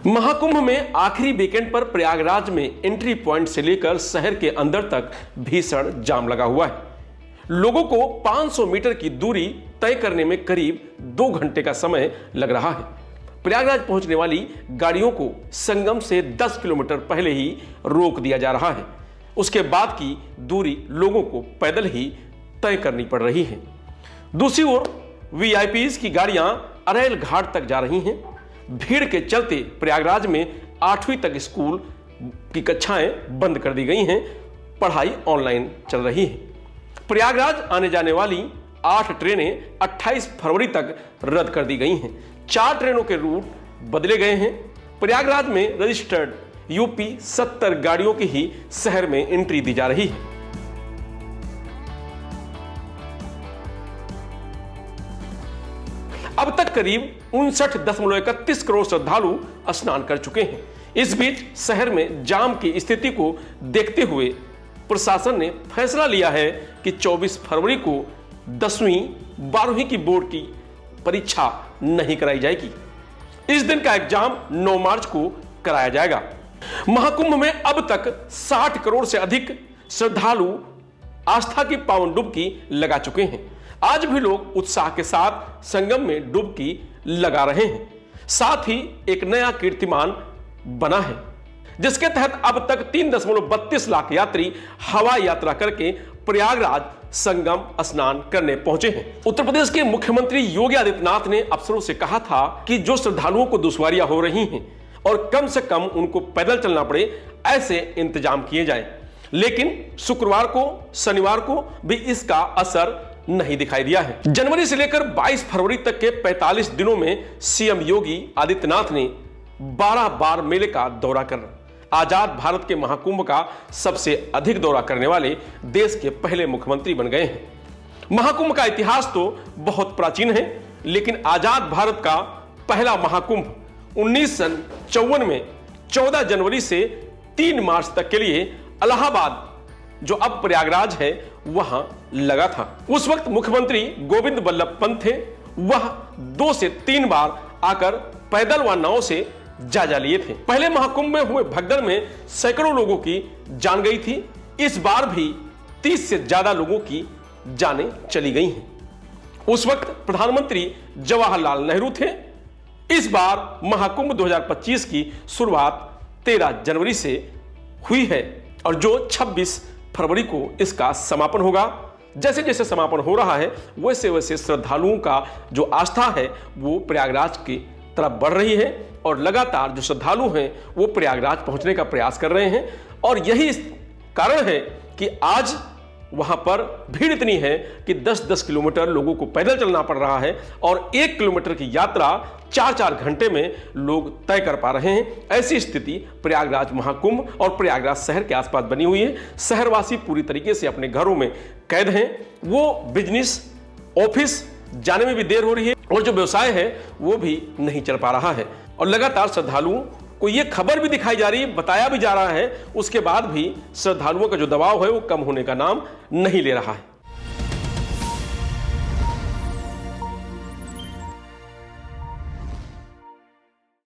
महाकुंभ में आखिरी वीकेंड पर प्रयागराज में एंट्री पॉइंट से लेकर शहर के अंदर तक भीषण जाम लगा हुआ है। लोगों को 500 मीटर की दूरी तय करने में करीब 2 घंटे का समय लग रहा है। प्रयागराज पहुंचने वाली गाड़ियों को संगम से 10 किलोमीटर पहले ही रोक दिया जा रहा है। उसके बाद की दूरी लोगों को पैदल ही तय करनी पड़ रही है। दूसरी ओर वीआईपीज की गाड़ियां अरैल घाट तक जा रही हैं। भीड़ के चलते प्रयागराज में 8वीं तक स्कूल की कक्षाएं बंद कर दी गई हैं। पढ़ाई ऑनलाइन चल रही है। प्रयागराज आने जाने वाली 8 ट्रेनें 28 फरवरी तक रद्द कर दी गई हैं। 4 ट्रेनों के रूट बदले गए हैं। प्रयागराज में रजिस्टर्ड यूपी 70 गाड़ियों की ही शहर में एंट्री दी जा रही है। अब तक करीब 59.31 करोड़ श्रद्धालु स्नान कर चुके हैं। इस बीच शहर में जाम की स्थिति को देखते हुए प्रशासन ने फैसला लिया है कि 24 फरवरी को 10वीं 12वीं की बोर्ड की परीक्षा नहीं कराई जाएगी। इस दिन का एग्जाम 9 मार्च को कराया जाएगा। महाकुंभ में अब तक 60 करोड़ से अधिक श्रद्धालु आस्था की पावन डुबकी लगा चुके हैं। आज भी लोग उत्साह के साथ संगम में डुबकी लगा रहे हैं। साथ ही एक नया कीर्तिमान बना है, जिसके तहत अब तक 3.32 लाख यात्री हवाई यात्रा करके प्रयागराज संगम स्नान करने पहुंचे हैं। उत्तर प्रदेश के मुख्यमंत्री योगी आदित्यनाथ ने अफसरों से कहा था कि जो श्रद्धालुओं को दुश्वारियां हो रही हैं और कम से कम उनको पैदल चलना पड़े, ऐसे इंतजाम किए जाएं। लेकिन शुक्रवार को शनिवार को भी इसका असर नहीं दिखाई दिया है। जनवरी से लेकर 22 फरवरी तक के 45 दिनों में सीएम योगी आदित्यनाथ ने 12 बार मेले का दौरा कर आजाद भारत के महाकुंभ का सबसे अधिक दौरा करने वाले देश के पहले मुख्यमंत्री बन गए हैं। महाकुंभ का इतिहास तो बहुत प्राचीन है, लेकिन आजाद भारत का पहला महाकुंभ 1954 में 14 जनवरी से 3 मार्च तक के लिए इलाहाबाद, जो अब प्रयागराज है, वहां लगा था। उस वक्त मुख्यमंत्री गोविंद बल्लभ पंत थे। वह 2 से 3 बार आकर पैदल व नाव से जायजा लिए थे। पहले महाकुंभ में हुए भगदड़ में सैकड़ों लोगों की जान गई थी। इस बार भी 30 से ज्यादा लोगों की जानें चली गई हैं। उस वक्त प्रधानमंत्री जवाहरलाल नेहरू थे। इस बार महाकुंभ 2025 की शुरुआत 13 जनवरी से हुई है और जो 26 फरवरी को इसका समापन होगा। जैसे जैसे समापन हो रहा है, वैसे वैसे श्रद्धालुओं का जो आस्था है वो प्रयागराज की तरफ बढ़ रही है और लगातार जो श्रद्धालु हैं वो प्रयागराज पहुंचने का प्रयास कर रहे हैं। और यही कारण है कि आज वहां पर भीड़ इतनी है कि 10-10 किलोमीटर लोगों को पैदल चलना पड़ रहा है और 1 किलोमीटर की यात्रा 4-4 घंटे में लोग तय कर पा रहे हैं। ऐसी स्थिति प्रयागराज महाकुंभ और प्रयागराज शहर के आसपास बनी हुई है। शहरवासी पूरी तरीके से अपने घरों में कैद हैं। वो बिजनेस ऑफिस जाने में भी देर हो रही है और जो व्यवसाय है वो भी नहीं चल पा रहा है। और लगातार श्रद्धालुओं को ये खबर भी दिखाई जा रही है, बताया भी जा रहा है, उसके बाद भी श्रद्धालुओं का जो दबाव है वो कम होने का नाम नहीं ले रहा है।